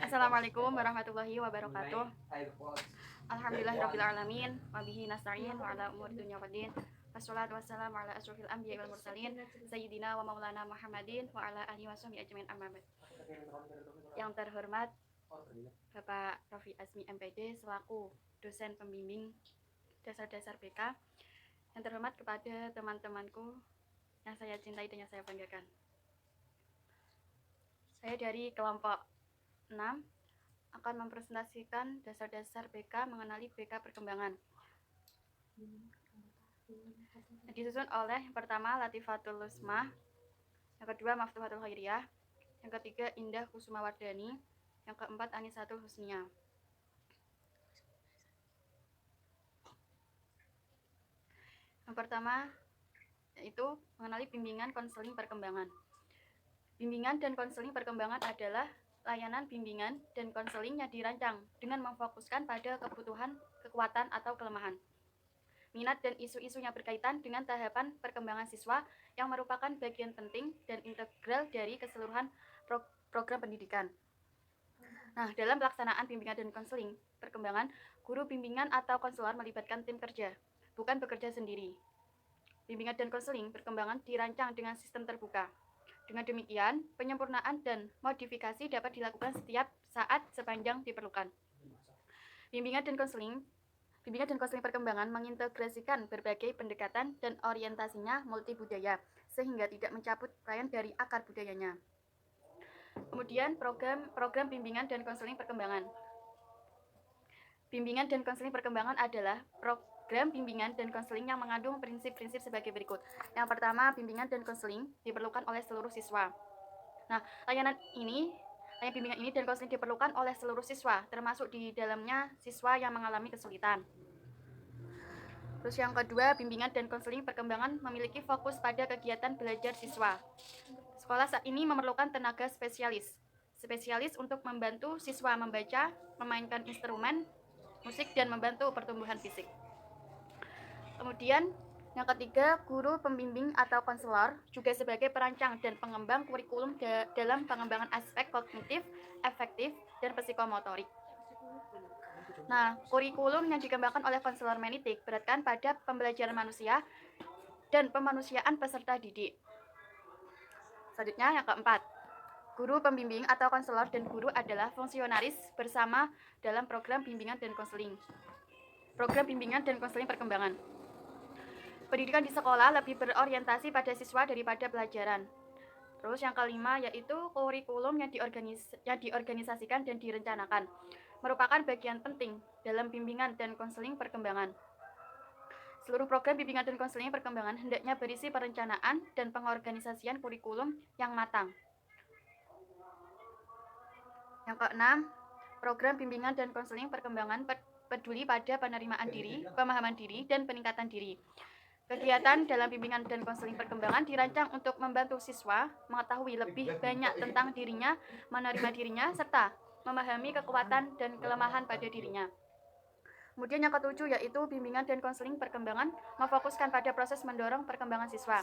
Assalamualaikum warahmatullahi wabarakatuh. Alhamdulillahirrabbilalamin. Wabihi nasta'in wa ala umuri dunya waddin. Wassalatu wassalamu ala asrofil anbiya wal mursalin Sayyidina wa maulana Muhammadin wa ala alihi wa sahbihi ajmain amma ba'd. Yang terhormat Bapak Rofi Azmi MPD selaku dosen pembimbing dasar-dasar BK. Yang terhormat kepada teman-temanku yang saya cintai dan yang saya banggakan. Saya dari kelompok 6 akan mempresentasikan dasar-dasar BK mengenali BK perkembangan. Disusun oleh yang pertama Latifatul Lusmah, yang kedua Maftuhatul Khairiyah, yang ketiga Indah Kusumawardani, yang keempat Anisatul Husniyah. Yang pertama yaitu mengenali bimbingan konseling perkembangan. Bimbingan dan konseling perkembangan adalah layanan bimbingan dan konseling yang dirancang dengan memfokuskan pada kebutuhan, kekuatan, atau kelemahan, minat dan isu-isu yang berkaitan dengan tahapan perkembangan siswa yang merupakan bagian penting dan integral dari keseluruhan program pendidikan. Nah, dalam pelaksanaan bimbingan dan konseling perkembangan, guru bimbingan atau konselor melibatkan tim kerja, bukan bekerja sendiri. Bimbingan dan konseling perkembangan dirancang dengan sistem terbuka. Dengan demikian, penyempurnaan dan modifikasi dapat dilakukan setiap saat sepanjang diperlukan. Bimbingan dan konseling perkembangan mengintegrasikan berbagai pendekatan dan orientasinya multibudaya, sehingga tidak mencabut pelayan dari akar budayanya. Kemudian program bimbingan dan konseling perkembangan. Bimbingan dan konseling perkembangan adalah program bimbingan dan konseling yang mengandung prinsip-prinsip sebagai berikut. Yang pertama, bimbingan dan konseling diperlukan oleh seluruh siswa. Nah, layanan bimbingan ini dan konseling diperlukan oleh seluruh siswa, termasuk di dalamnya siswa yang mengalami kesulitan. Terus yang kedua, bimbingan dan konseling perkembangan memiliki fokus pada kegiatan belajar siswa. Sekolah saat ini memerlukan tenaga spesialis untuk membantu siswa membaca, memainkan instrumen musik, dan membantu pertumbuhan fisik. Kemudian yang ketiga, guru pembimbing atau konselor juga sebagai perancang dan pengembang kurikulum dalam pengembangan aspek kognitif, afektif, dan psikomotorik. Nah, kurikulum yang dikembangkan oleh konselor menitik beratkan pada pembelajaran manusia dan pemanusiaan peserta didik. Selanjutnya yang keempat, guru pembimbing atau konselor dan guru adalah fungsionaris bersama dalam program bimbingan dan konseling. Program bimbingan dan konseling perkembangan. Pendidikan di sekolah lebih berorientasi pada siswa daripada pelajaran. Terus yang kelima yaitu kurikulum yang diorganisasikan dan direncanakan merupakan bagian penting dalam bimbingan dan konseling perkembangan. Seluruh program bimbingan dan konseling perkembangan hendaknya berisi perencanaan dan pengorganisasian kurikulum yang matang. Yang keenam, program bimbingan dan konseling perkembangan peduli pada penerimaan diri, pemahaman diri, dan peningkatan diri. Kegiatan dalam bimbingan dan konseling perkembangan dirancang untuk membantu siswa mengetahui lebih banyak tentang dirinya, menerima dirinya, serta memahami kekuatan dan kelemahan pada dirinya. Kemudian yang ketujuh yaitu bimbingan dan konseling perkembangan memfokuskan pada proses mendorong perkembangan siswa.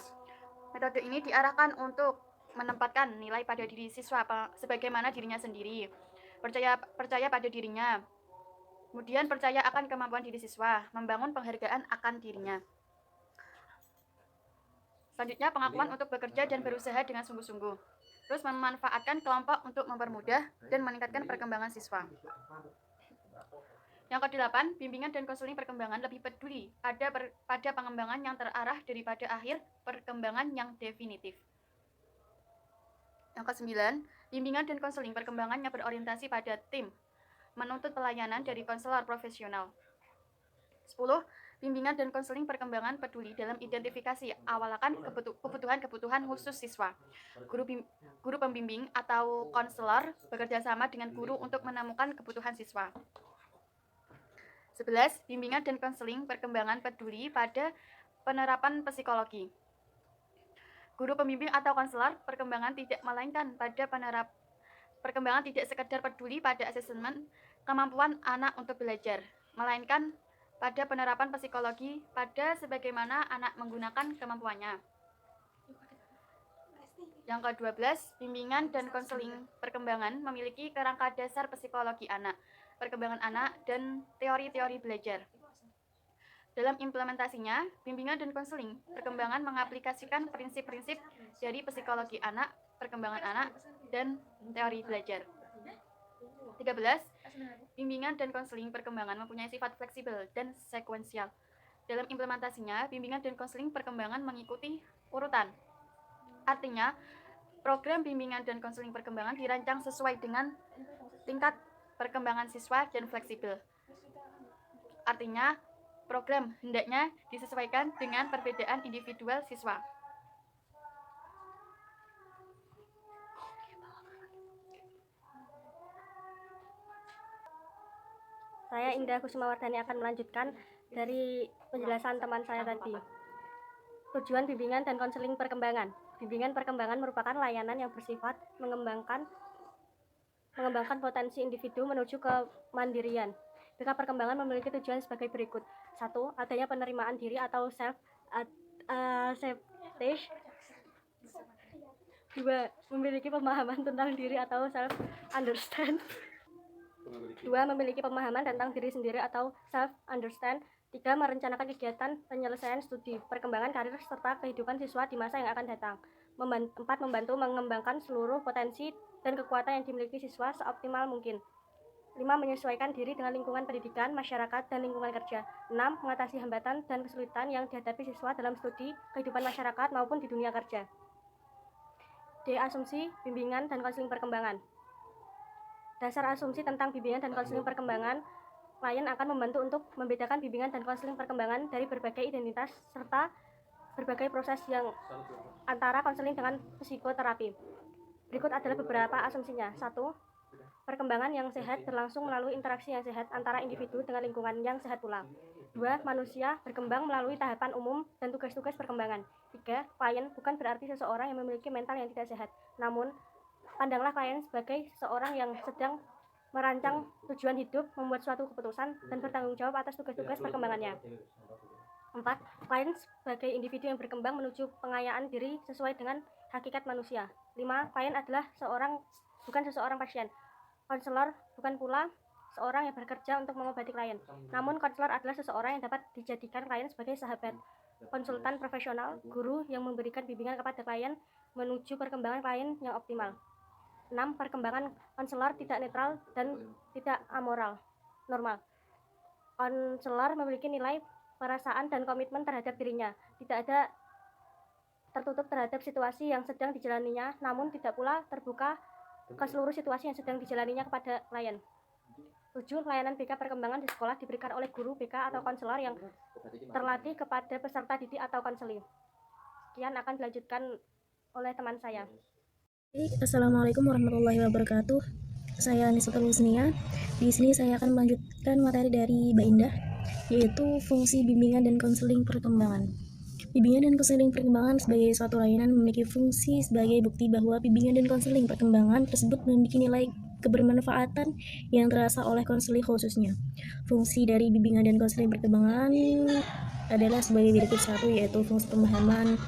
Metode ini diarahkan untuk menempatkan nilai pada diri siswa sebagaimana dirinya sendiri, percaya pada dirinya, kemudian percaya akan kemampuan diri siswa, membangun penghargaan akan dirinya. Selanjutnya, pengakuan untuk bekerja dan berusaha dengan sungguh-sungguh. Terus memanfaatkan kelompok untuk mempermudah dan meningkatkan perkembangan siswa. Yang kedelapan, bimbingan dan konseling perkembangan lebih peduli pada pengembangan yang terarah daripada akhir perkembangan yang definitif. Yang kesembilan, bimbingan dan konseling perkembangan yang berorientasi pada tim, menuntut pelayanan dari konselor profesional. 10. Bimbingan dan konseling perkembangan peduli dalam identifikasi awalakan kebutuhan khusus siswa. Guru pembimbing atau konselor bekerja sama dengan guru untuk menemukan kebutuhan siswa. 11. Bimbingan dan konseling perkembangan peduli pada penerapan psikologi. Guru pembimbing atau konselor perkembangan tidak sekedar peduli pada asesmen kemampuan anak untuk belajar, melainkan pada penerapan psikologi pada sebagaimana anak menggunakan kemampuannya. Yang ke-12, bimbingan dan konseling perkembangan memiliki kerangka dasar psikologi anak, perkembangan anak, dan teori-teori belajar. Dalam implementasinya, bimbingan dan konseling perkembangan mengaplikasikan prinsip-prinsip dari psikologi anak, perkembangan anak, dan teori belajar. 13. Bimbingan dan konseling perkembangan mempunyai sifat fleksibel dan sekuensial. Dalam implementasinya, bimbingan dan konseling perkembangan mengikuti urutan. Artinya, program bimbingan dan konseling perkembangan dirancang sesuai dengan tingkat perkembangan siswa dan fleksibel. Artinya, program hendaknya disesuaikan dengan perbedaan individual siswa. Saya Indah Kusumawardhani akan melanjutkan dari penjelasan teman saya tadi. Tujuan bimbingan dan konseling perkembangan. Bimbingan perkembangan merupakan layanan yang bersifat mengembangkan potensi individu menuju kemandirian. BK perkembangan memiliki tujuan sebagai berikut. 1. Adanya penerimaan diri atau self-acceptance. 2. Memiliki pemahaman tentang diri atau self-understand. 2. Memiliki pemahaman tentang diri sendiri atau self-understand. 3. Merencanakan kegiatan penyelesaian studi, perkembangan karir, serta kehidupan siswa di masa yang akan datang. 4. Membantu mengembangkan seluruh potensi dan kekuatan yang dimiliki siswa seoptimal mungkin. 5. Menyesuaikan diri dengan lingkungan pendidikan, masyarakat, dan lingkungan kerja. 6. Mengatasi hambatan dan kesulitan yang dihadapi siswa dalam studi, kehidupan masyarakat, maupun di dunia kerja. D. Asumsi bimbingan dan konseling perkembangan. Dasar asumsi tentang bimbingan dan konseling perkembangan, klien akan membantu untuk membedakan bimbingan dan konseling perkembangan dari berbagai identitas serta berbagai proses yang antara konseling dengan psikoterapi. Berikut adalah beberapa asumsinya. 1. Perkembangan yang sehat berlangsung melalui interaksi yang sehat antara individu dengan lingkungan yang sehat pula. 2. Manusia berkembang melalui tahapan umum dan tugas-tugas perkembangan. 3. Klien bukan berarti seseorang yang memiliki mental yang tidak sehat, namun pandanglah klien sebagai seseorang yang sedang merancang tujuan hidup, membuat suatu keputusan, dan bertanggung jawab atas tugas-tugas perkembangannya. 4. Klien sebagai individu yang berkembang menuju pengayaan diri sesuai dengan hakikat manusia. 5. Klien adalah bukan seseorang pasien. Konselor bukan pula seorang yang bekerja untuk mengobati klien, namun konselor adalah seseorang yang dapat dijadikan klien sebagai sahabat, konsultan profesional, guru yang memberikan bimbingan kepada klien menuju perkembangan klien yang optimal. 6. Perkembangan konselor tidak netral dan tidak normal. Konselor memiliki nilai, perasaan, dan komitmen terhadap dirinya. Tidak ada tertutup terhadap situasi yang sedang dijalaninya, namun tidak pula terbuka ke seluruh situasi yang sedang dijalaninya kepada klien. 7. Layanan BK perkembangan di sekolah diberikan oleh guru BK atau konselor yang terlatih kepada peserta didik atau konseling. Sekian akan dilanjutkan oleh teman saya. Assalamualaikum warahmatullahi wabarakatuh. Saya Nisatul Husnia. Di sini saya akan melanjutkan materi dari Mbak Indah, yaitu fungsi bimbingan dan konseling perkembangan. Bimbingan dan konseling perkembangan sebagai suatu layanan memiliki fungsi sebagai bukti bahwa bimbingan dan konseling perkembangan tersebut memiliki nilai kebermanfaatan yang terasa oleh konseling khususnya. Fungsi dari bimbingan dan konseling perkembangan adalah sebagai berikut. 1. Yaitu fungsi pemahaman.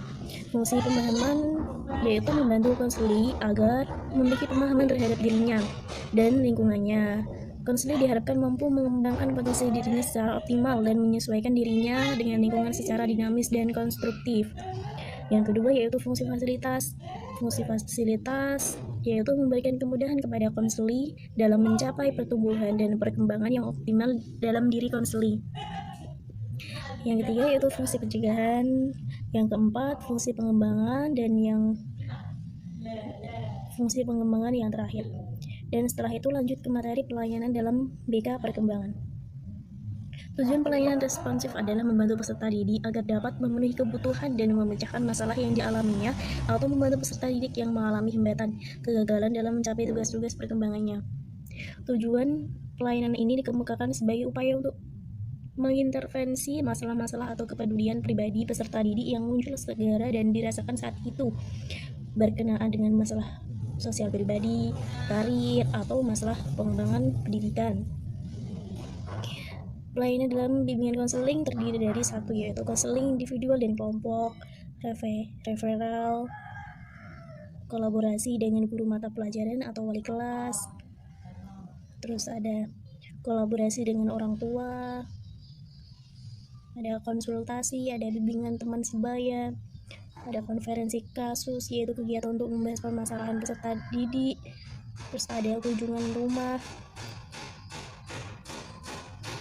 Fungsi pemahaman yaitu membantu konseli agar memiliki pemahaman terhadap dirinya dan lingkungannya. Konseli diharapkan mampu mengembangkan potensi dirinya secara optimal dan menyesuaikan dirinya dengan lingkungan secara dinamis dan konstruktif. Yang kedua yaitu fungsi fasilitas. Fungsi fasilitas yaitu memberikan kemudahan kepada konseli dalam mencapai pertumbuhan dan perkembangan yang optimal dalam diri konseli. Yang ketiga yaitu fungsi pencegahan. Yang keempat fungsi pengembangan, dan fungsi pengembangan yang terakhir. Dan setelah itu lanjut ke materi pelayanan dalam BK perkembangan. Tujuan pelayanan responsif adalah membantu peserta didik agar dapat memenuhi kebutuhan dan memecahkan masalah yang dialaminya, atau membantu peserta didik yang mengalami hambatan, kegagalan dalam mencapai tugas-tugas perkembangannya. Tujuan pelayanan ini dikemukakan sebagai upaya untuk mengintervensi masalah-masalah atau kepedulian pribadi peserta didik yang muncul segera dan dirasakan saat itu, berkenaan dengan masalah sosial pribadi, karir, atau masalah pengembangan pendidikan. Pelayanan dalam bimbingan konseling terdiri dari 1. Yaitu konseling individual dan kelompok, referral, kolaborasi dengan guru mata pelajaran atau wali kelas. Terus ada kolaborasi dengan orang tua, ada konsultasi, ada bimbingan teman sebaya, ada konferensi kasus, yaitu kegiatan untuk membahas permasalahan peserta didik. Terus ada kunjungan rumah.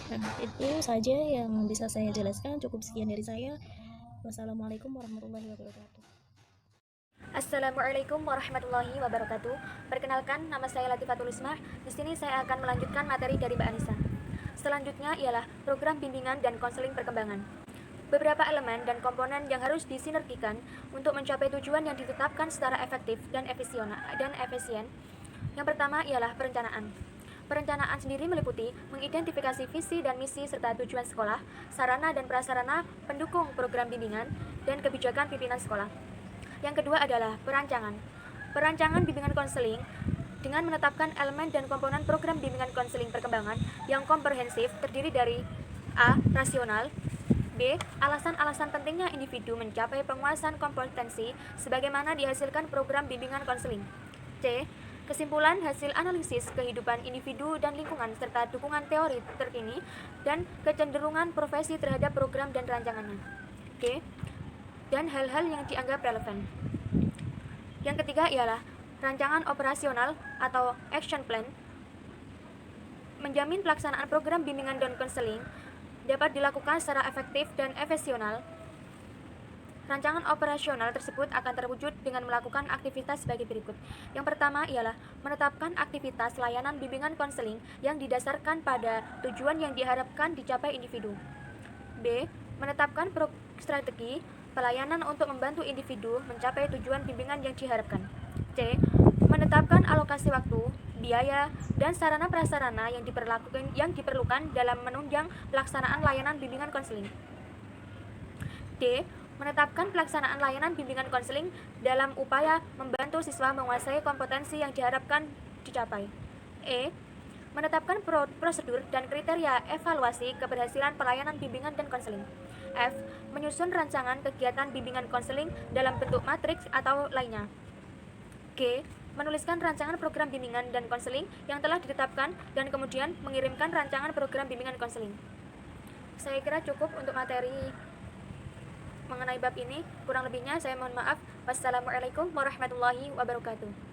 Nah, itu saja yang bisa saya jelaskan. Cukup sekian dari saya. Wassalamualaikum warahmatullahi wabarakatuh. Assalamualaikum warahmatullahi wabarakatuh. Perkenalkan, nama saya Latifatul Ismah. Di sini saya akan melanjutkan materi dari Mbak Anissa. Selanjutnya ialah program bimbingan dan konseling perkembangan. Beberapa elemen dan komponen yang harus disinergikan untuk mencapai tujuan yang ditetapkan secara efektif dan efisien. Yang pertama ialah perencanaan. Perencanaan sendiri meliputi mengidentifikasi visi dan misi serta tujuan sekolah, sarana dan prasarana pendukung program bimbingan, dan kebijakan pimpinan sekolah. Yang kedua adalah perancangan. Perancangan bimbingan konseling dengan menetapkan elemen dan komponen program bimbingan konseling perkembangan yang komprehensif terdiri dari A. Rasional, B. Alasan-alasan pentingnya individu mencapai penguasaan kompetensi sebagaimana dihasilkan program bimbingan konseling. C. Kesimpulan hasil analisis kehidupan individu dan lingkungan serta dukungan teori terkini dan kecenderungan profesi terhadap program dan rancangannya. D. Dan hal-hal yang dianggap relevan. Yang ketiga ialah rancangan operasional atau action plan. Menjamin pelaksanaan program bimbingan dan konseling dapat dilakukan secara efektif dan efisien. Rancangan operasional tersebut akan terwujud dengan melakukan aktivitas sebagai berikut. Yang pertama ialah menetapkan aktivitas layanan bimbingan konseling yang didasarkan pada tujuan yang diharapkan dicapai individu. B. Menetapkan strategi pelayanan untuk membantu individu mencapai tujuan bimbingan yang diharapkan. C. Menetapkan alokasi waktu, biaya, dan sarana prasarana yang diperlukan dalam menunjang pelaksanaan layanan bimbingan konseling. D. Menetapkan pelaksanaan layanan bimbingan konseling dalam upaya membantu siswa menguasai kompetensi yang diharapkan dicapai. E. Menetapkan prosedur dan kriteria evaluasi keberhasilan pelayanan bimbingan dan konseling. F. Menyusun rancangan kegiatan bimbingan konseling dalam bentuk matriks atau lainnya. G. Menuliskan rancangan program bimbingan dan konseling yang telah ditetapkan dan kemudian mengirimkan rancangan program bimbingan konseling. Saya kira cukup untuk materi mengenai bab ini. Kurang lebihnya saya mohon maaf. Wassalamualaikum warahmatullahi wabarakatuh.